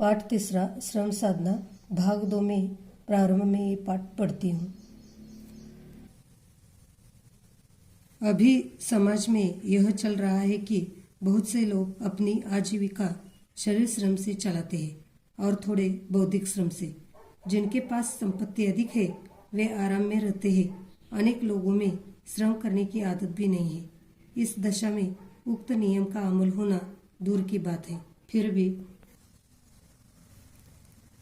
पाठ तीसरा श्रम साधना भाग 2 में प्रारंभ में ये पाठ पढ़ती हूँ। अभी समाज में यह चल रहा है कि बहुत से लोग अपनी आजीविका शरीर श्रम से चलाते हैं और थोड़े बौद्धिक श्रम से। जिनके पास संपत्ति अधिक है वे आराम में रहते हैं। अनेक लोगों में श्रम करने की आदत भी नहीं है। इस दशा में उक्त नियम का अमल होना दूर की बात है। फिर भी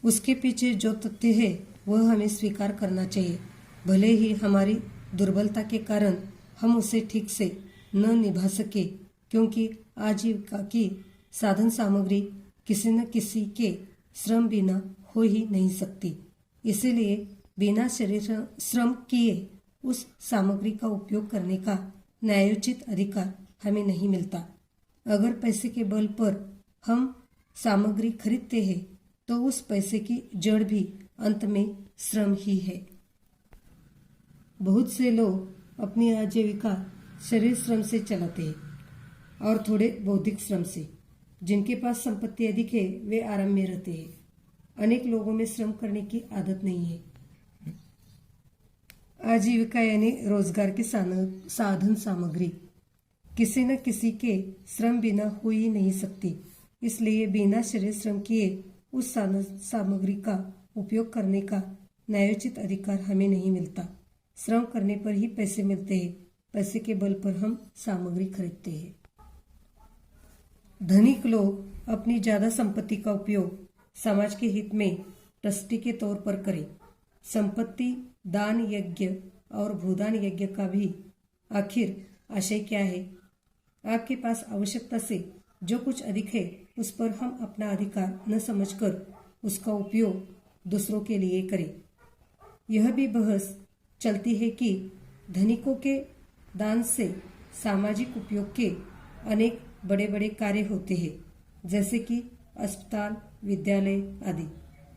उसके पीछे जो तथ्य है वह हमें स्वीकार करना चाहिए। भले ही हमारी दुर्बलता के कारण हम उसे ठीक से न निभा सके, क्योंकि आजीविका की साधन सामग्री किसी न किसी के श्रम बिना हो ही नहीं सकती। इसीलिए बिना शरीर श्रम किए उस सामग्री का उपयोग करने का न्यायोचित अधिकार हमें नहीं मिलता। अगर पैसे के बल पर हम सामग्री खरीदते हैं तो उस पैसे की जड़ भी अंत में श्रम ही है। बहुत से लोग अपनी आजीविका शरीर श्रम से चलाते हैं और थोड़े बौद्धिक श्रम से। जिनके पास संपत्ति अधिक है वे आराम में रहते हैं। अनेक लोगों में श्रम करने की आदत नहीं है। आजीविका यानी रोजगार की साधन सामग्री किसी न किसी के श्रम बिना हो ही नहीं सकती। इसलिए बिना शरीर श्रम किए उस साधन सामग्री का उपयोग करने का न्यायोचित अधिकार हमें नहीं मिलता। श्रम करने पर ही पैसे मिलते हैं। पैसे के बल पर हम सामग्री खरीदते हैं। धनिक लोग अपनी ज्यादा संपत्ति का उपयोग समाज के हित में ट्रस्टी के तौर पर करें। संपत्ति दान यज्ञ और भूदान यज्ञ का भी आखिर आशय क्या है? आपके पास आवश्यकता से जो कुछ अधिक है उस पर हम अपना अधिकार न समझकर उसका उपयोग दूसरों के लिए करें। यह भी बहस चलती है कि धनिकों के दान से सामाजिक उपयोग के अनेक बड़े बड़े कार्य होते हैं, जैसे कि अस्पताल, विद्यालय आदि।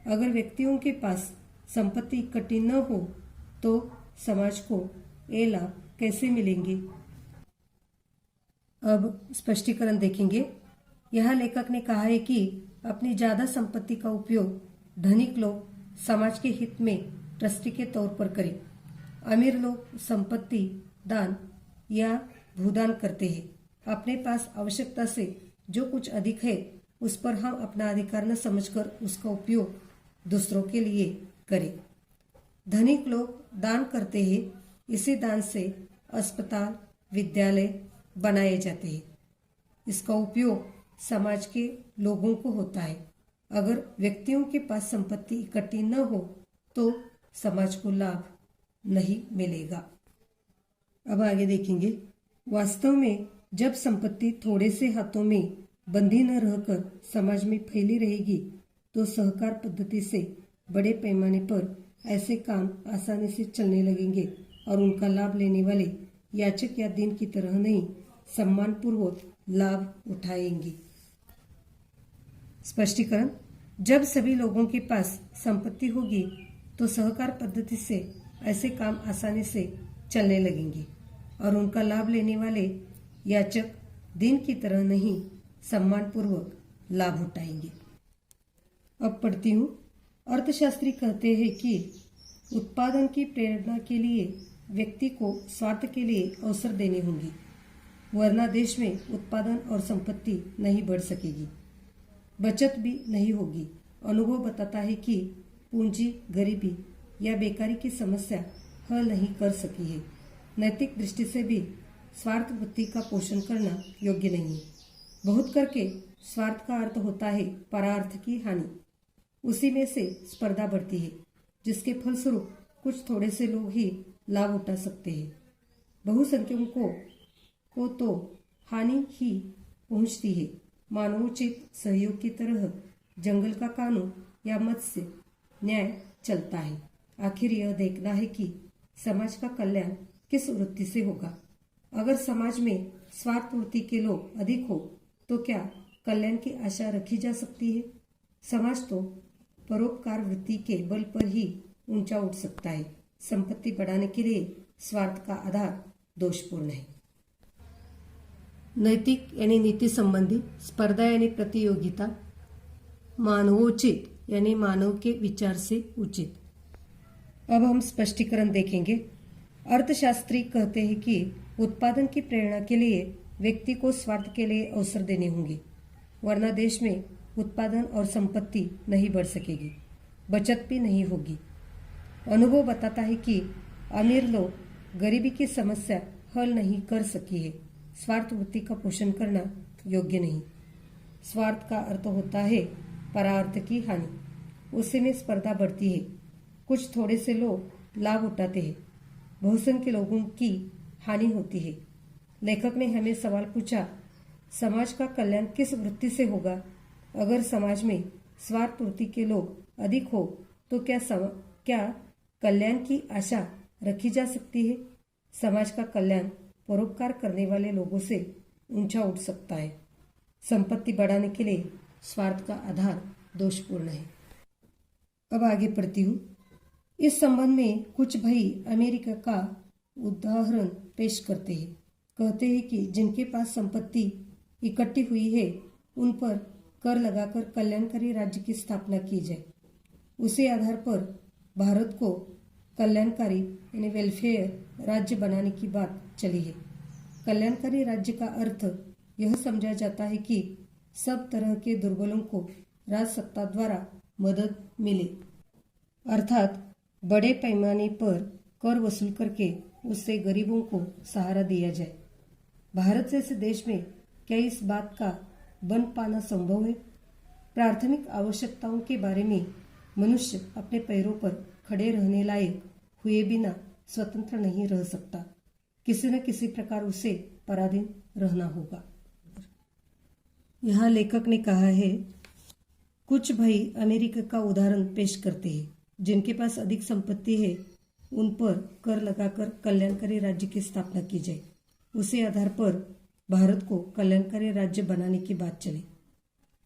अगर व्यक्तियों के पास संपत्ति इकट्ठी न हो तो समाज को ये लाभ कैसे मिलेंगे? अब स्पष्टीकरण देखेंगे। यहाँ लेखक ने कहा है कि अपनी ज्यादा संपत्ति का उपयोग धनिक लोग समाज के हित में ट्रस्टी के तौर पर करें। अमीर लोग संपत्ति दान या भूदान करते हैं। अपने पास आवश्यकता से जो कुछ अधिक है उस पर हम अपना अधिकार न समझकर उसका उपयोग दूसरों के लिए करें। धनिक लोग दान करते हैं। इसी दान से अस्पताल, विद्यालय बनाए जाते हैं। इसका उपयोग समाज के लोगों को होता है। अगर व्यक्तियों के पास संपत्ति इकट्ठी न हो तो समाज को लाभ नहीं मिलेगा। अब आगे देखेंगे। वास्तव में जब संपत्ति थोड़े से हाथों में बंधी न रहकर समाज में फैली रहेगी तो सहकार पद्धति से बड़े पैमाने पर ऐसे काम आसानी से चलने लगेंगे और उनका लाभ लेने वाले याचक या दीन की तरह नहीं, सम्मानपूर्वक लाभ उठाएंगे। स्पष्टीकरण। जब सभी लोगों के पास संपत्ति होगी तो सहकार पद्धति से ऐसे काम आसानी से चलने लगेंगे और उनका लाभ लेने वाले याचक दीन की तरह नहीं, सम्मानपूर्वक लाभ उठाएंगे। अब पढ़ती हूँ। अर्थशास्त्री कहते हैं कि उत्पादन की प्रेरणा के लिए व्यक्ति को स्वार्थ के लिए अवसर देने होंगे, वरना देश में उत्पादन और संपत्ति नहीं बढ़ सकेगी, बचत भी नहीं होगी। अनुभव बताता है कि पूंजी गरीबी या बेकारी की समस्या हल नहीं कर सकी है। नैतिक दृष्टि से भी स्वार्थ वृत्ति का पोषण करना योग्य नहीं है। बहुत करके स्वार्थ का अर्थ होता है परार्थ की हानि। उसी में से स्पर्धा बढ़ती है, जिसके फलस्वरूप कुछ थोड़े से लोग ही लाभ उठा सकते हैं। बहुसंख्यकों को तो हानि ही पहुंचती है। मानवोचित सहयोग की तरह जंगल का कानून या मत्स्य न्याय चलता है। आखिर यह देखना है कि समाज का कल्याण किस वृत्ति से होगा। अगर समाज में स्वार्थ वृत्ति के लोग अधिक हो तो क्या कल्याण की आशा रखी जा सकती है? समाज तो परोपकार वृत्ति के बल पर ही ऊंचा उठ सकता है। संपत्ति बढ़ाने के लिए स्वार्थ का आधार दोषपूर्ण है। नैतिक यानी नीति संबंधी, स्पर्धा यानी प्रतियोगिता, मानवोचित यानी मानव के विचार से उचित। अब हम स्पष्टीकरण देखेंगे। अर्थशास्त्री कहते हैं कि उत्पादन की प्रेरणा के लिए व्यक्ति को स्वार्थ के लिए अवसर देने होंगे, वरना देश में उत्पादन और संपत्ति नहीं बढ़ सकेगी, बचत भी नहीं होगी। अनुभव बताता है कि अमीर लोग गरीबी की समस्या हल नहीं कर सकी है। स्वार्थ वृत्ति का पोषण करना योग्य नहीं। स्वार्थ का अर्थ होता है परार्थ की हानि, उससे में स्पर्धा बढ़ती है। कुछ थोड़े से लोग लाभ उठाते हैं, बहुसंख्य लोगों की हानि होती है। लेखक ने हमें सवाल पूछा, समाज का कल्याण किस वृत्ति से होगा? अगर समाज में स्वार्थ वृत्ति के लोग अधिक हो तो क्या कल्याण की आशा रखी जा सकती है? समाज का कल्याण परोपकार करने वाले लोगों से ऊंचा उठ सकता है। संपत्ति बढ़ाने के लिए स्वार्थ का आधार दोषपूर्ण है। अब आगे पढ़ती हूँ। इस संबंध में कुछ भाई अमेरिका का उदाहरण पेश करते हैं। कहते हैं कि जिनके पास संपत्ति इकट्ठी हुई है उन पर कर लगाकर कल्याणकारी राज्य की स्थापना की जाए। उसी आधार पर भारत को कल्याणकारी यानी वेलफेयर राज्य बनाने की बात चली है। कल्याणकारी राज्य का अर्थ यह समझा जाता है कि सब तरह के दुर्बलों को राज सत्ता द्वारा मदद मिले, अर्थात बड़े पैमाने पर कर वसूल करके उससे गरीबों को सहारा दिया जाए। भारत जैसे देश में क्या इस बात का बन पाना संभव है? प्राथमिक आवश्यकताओं के बारे में मनुष्य अपने पैरों पर खड़े रहने लायक हुए बिना स्वतंत्र नहीं रह सकता। किसी न किसी प्रकार उसे पराधीन रहना होगा। यहाँ लेखक ने कहा है, कुछ भाई अमेरिका का उदाहरण पेश करते हैं। जिनके पास अधिक संपत्ति है उन पर कर लगाकर कल्याणकारी राज्य की स्थापना की जाए। उसी आधार पर भारत को कल्याणकारी राज्य बनाने की बात चली।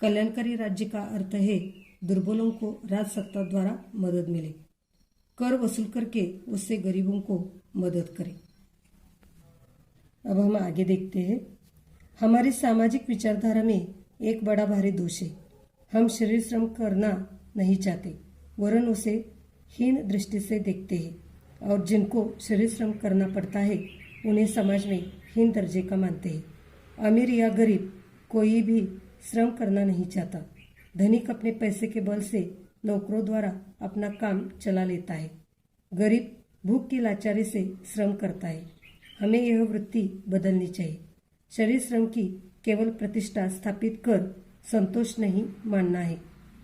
कल्याणकारी राज्य का अर्थ है दुर्बलों को राज सत्ता द्वारा मदद मिले, कर वसूल करके उससे गरीबों को मदद करे। अब हम आगे देखते हैं। हमारी सामाजिक विचारधारा में एक बड़ा भारी दोष है। हम शरीर श्रम करना नहीं चाहते, वरन उसे हीन दृष्टि से देखते हैं, और जिनको शरीर श्रम करना पड़ता है उन्हें समाज में हीन दर्जे का मानते हैं। अमीर या गरीब कोई भी श्रम करना नहीं चाहता। धनिक अपने पैसे के बल से नौकरों द्वारा अपना काम चला लेता है, गरीब भूख की लाचारी से श्रम करता है। हमें यह वृत्ति बदलनी चाहिए। शरीर श्रम की केवल प्रतिष्ठा स्थापित कर संतोष नहीं मानना है,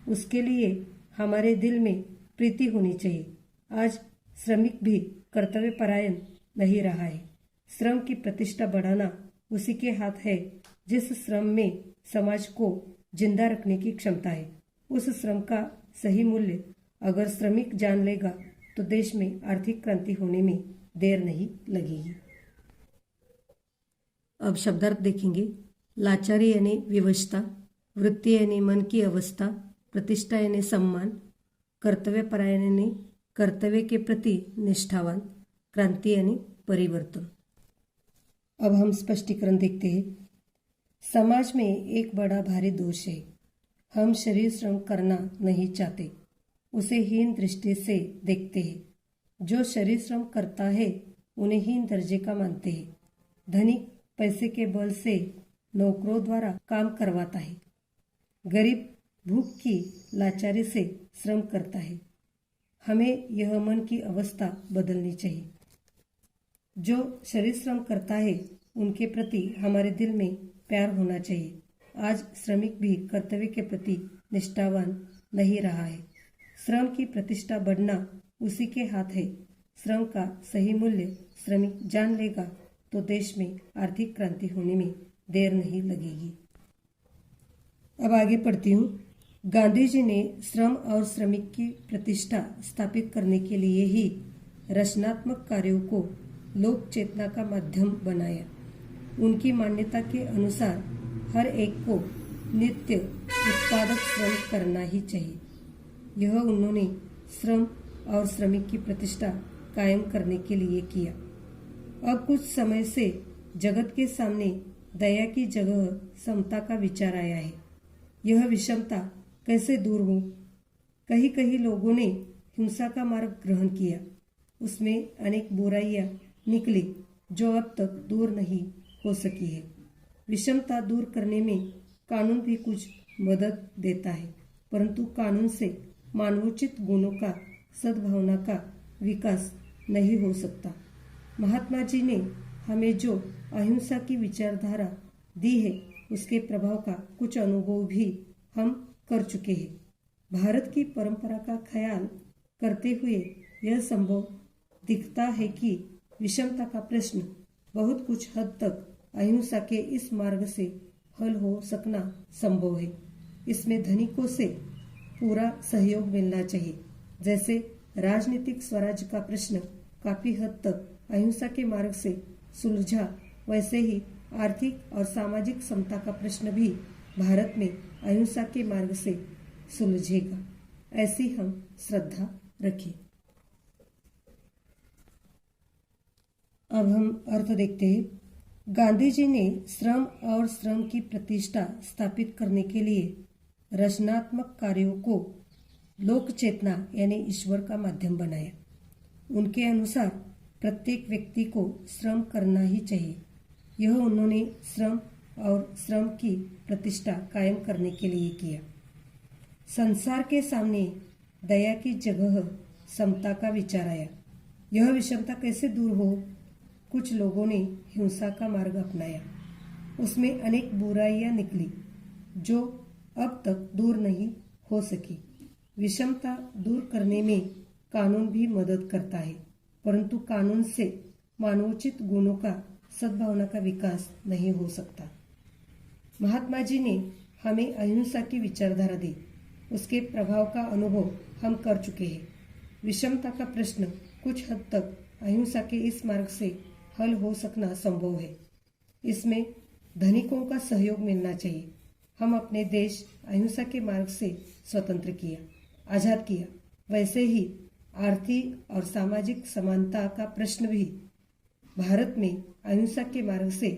उसके लिए हमारे दिल में प्रीति होनी चाहिए। आज श्रमिक भी कर्तव्य परायण नहीं रहा है। श्रम की प्रतिष्ठा बढ़ाना उसी के हाथ है जिस श्रम में समाज को जिंदा रखने की क्षमता है। उस श्रम का सही मूल्य अगर श्रमिक जान लेगा तो देश में आर्थिक क्रांति होने में देर नहीं लगेगी। अब शब्दार्थ देखेंगे। लाचारी यानी विवशता, वृत्ति यानी मन की अवस्था, प्रतिष्ठा यानी सम्मान, कर्तव्य परायण यानी कर्तव्य के प्रति निष्ठावान, क्रांति यानी परिवर्तन। अब हम स्पष्टीकरण देखते हैं। समाज में एक बड़ा भारी दोष है। हम शरीर श्रम करना नहीं चाहते, उसे हीन दृष्टि से देखते हैं। जो शरीर श्रम करता है उन्हें हीन दर्जे का मानते हैं। धनिक पैसे के बल से नौकरों द्वारा काम करवाता है, गरीब भूख की लाचारी से श्रम करता है। हमें यह मन की अवस्था बदलनी चाहिए। जो शरीर श्रम करता है उनके प्रति हमारे दिल में प्यार होना चाहिए। आज श्रमिक भी कर्तव्य के प्रति निष्ठावान नहीं रहा है। श्रम की प्रतिष्ठा बढ़ना उसी के हाथ है। श्रम का सही मूल्य श्रमिक जान लेगा तो देश में आर्थिक क्रांति होने में देर नहीं लगेगी। अब आगे पढ़ती हूँ। गांधी जी ने श्रम और श्रमिक की प्रतिष्ठा स्थापित करने के लिए ही रचनात्मक कार्यों को लोक चेतना का माध्यम बनाया। उनकी मान्यता के अनुसार हर एक को नित्य उत्पादक श्रम करना ही चाहिए। यह उन्होंने श्रम और श्रमिक की प्रतिष्ठा कायम करने के लिए किया। अब कुछ समय से जगत के सामने दया की जगह समता का विचार आया है। यह विषमता कैसे दूर हो। कहीं कहीं लोगों ने हिंसा का मार्ग ग्रहण किया, उसमें अनेक बुराइयां निकली जो अब तक दूर नहीं हो सकी है। विषमता दूर करने में कानून भी कुछ मदद देता है, परंतु कानून से मानवोचित गुणों का, सद्भावना का विकास नहीं हो सकता। महात्मा जी ने हमें जो अहिंसा की विचारधारा दी है, उसके प्रभाव का कुछ अनुभव भी हम कर चुके हैं। भारत की परंपरा का ख्याल करते हुए यह संभव दिखता है कि विषमता का प्रश्न बहुत कुछ हद तक अहिंसा के इस मार्ग से हल हो सकना संभव है। इसमें धनिकों से पूरा सहयोग मिलना चाहिए। जैसे राजनीतिक स्वराज का प्रश्न काफी हद तक अहिंसा के मार्ग से सुलझा, वैसे ही आर्थिक और सामाजिक समता का प्रश्न भी भारत में अहिंसा के मार्ग से सुलझेगा, ऐसी हम श्रद्धा रखें। अब हम अर्थ देखते हैं। गांधी जी ने श्रम और श्रम की प्रतिष्ठा स्थापित करने के लिए रचनात्मक कार्यों को लोक चेतना यानी ईश्वर का माध्यम बनाया। उनके अनुसार प्रत्येक व्यक्ति को श्रम करना ही चाहिए। यह उन्होंने श्रम और श्रम की प्रतिष्ठा कायम करने के लिए किया। संसार के सामने दया की जगह समता का विचार आया। यह विषमता कैसे दूर हो। कुछ लोगों ने हिंसा का मार्ग अपनाया, उसमें अनेक बुराइयां निकली जो अब तक दूर नहीं हो सकी। विषमता दूर करने में कानून भी मदद करता है, परंतु कानून से मानवोचित गुणों का, सद्भावना का विकास नहीं हो सकता। महात्मा जी ने हमें अहिंसा की विचारधारा दी, उसके प्रभाव का अनुभव हम कर चुके हैं। विषमता का प्रश्न कुछ हद तक अहिंसा के इस मार्ग से हल हो सकना संभव है। इसमें धनिकों का सहयोग मिलना चाहिए। हम अपने देश अहिंसा के मार्ग से स्वतंत्र किया, आजाद किया, वैसे ही आर्थिक और सामाजिक समानता का प्रश्न भी भारत में अहिंसा के मार्ग से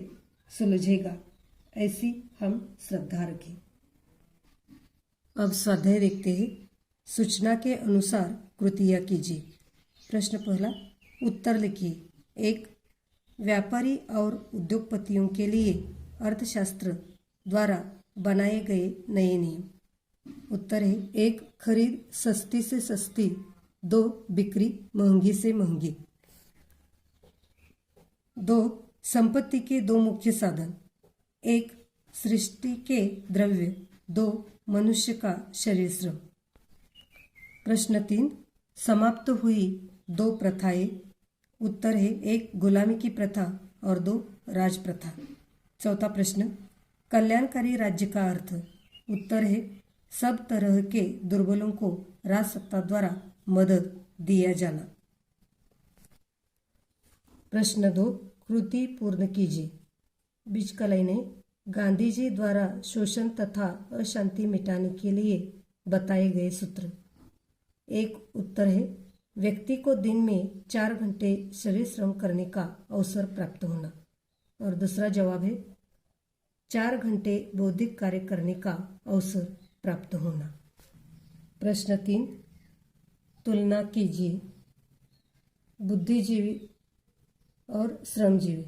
सुलझेगा, ऐसी हम श्रद्धा रखें। अब स्वाध्याय देखते हैं। सूचना के अनुसार कृतियाँ कीजिए। प्रश्न पहला, उत्तर लिखिए। 1. व्यापारी और उद्योगपतियों के लिए अर्थशास्त्र द्वारा बनाए गए नए नियम। उत्तर है 1. खरीद सस्ती से सस्ती, 2. बिक्री महंगी से महंगी। 2. संपत्ति के 2 मुख्य साधन, 1. सृष्टि के द्रव्य, 2. मनुष्य का शरीर श्रम। प्रश्न 3. समाप्त हुई 2 प्रथाएं। उत्तर है 1. गुलामी की प्रथा और 2. राज प्रथा। चौथा प्रश्न, कल्याणकारी राज्य का अर्थ। उत्तर है सब तरह के दुर्बलों को राजसत्ता द्वारा मदद दिया जाना। प्रश्न 2, कृति पूर्ण कीजिए। बीच का लाइन है, गांधी जी द्वारा शोषण तथा अशांति मिटाने के लिए बताए गए सूत्र। 1 उत्तर है व्यक्ति को दिन में 4 घंटे शरीर श्रम करने का अवसर प्राप्त होना, और दूसरा जवाब है 4 घंटे बौद्धिक कार्य करने का अवसर प्राप्त होना। प्रश्न 3, तुलना कीजिए। बुद्धिजीवी और श्रमजीवी।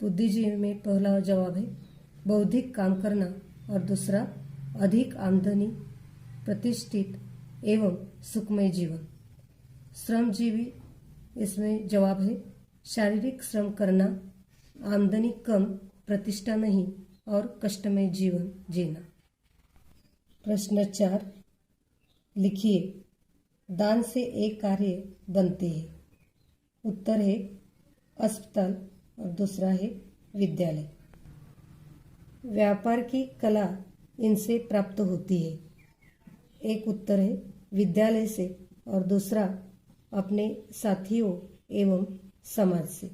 बुद्धिजीवी में पहला जवाब है बौद्धिक काम करना, और दूसरा अधिक आमदनी, प्रतिष्ठित एवं सुखमय जीवन। श्रमजीवी, इसमें जवाब है शारीरिक श्रम करना, आमदनी कम, प्रतिष्ठा नहीं और कष्टमय जीवन जीना। प्रश्न 4, लिखिए दान से एक कार्य बनते हैं। उत्तर है अस्पताल और दूसरा है विद्यालय। व्यापार की कला इनसे प्राप्त होती है। एक उत्तर है विद्यालय से और दूसरा अपने साथियों एवं समाज से।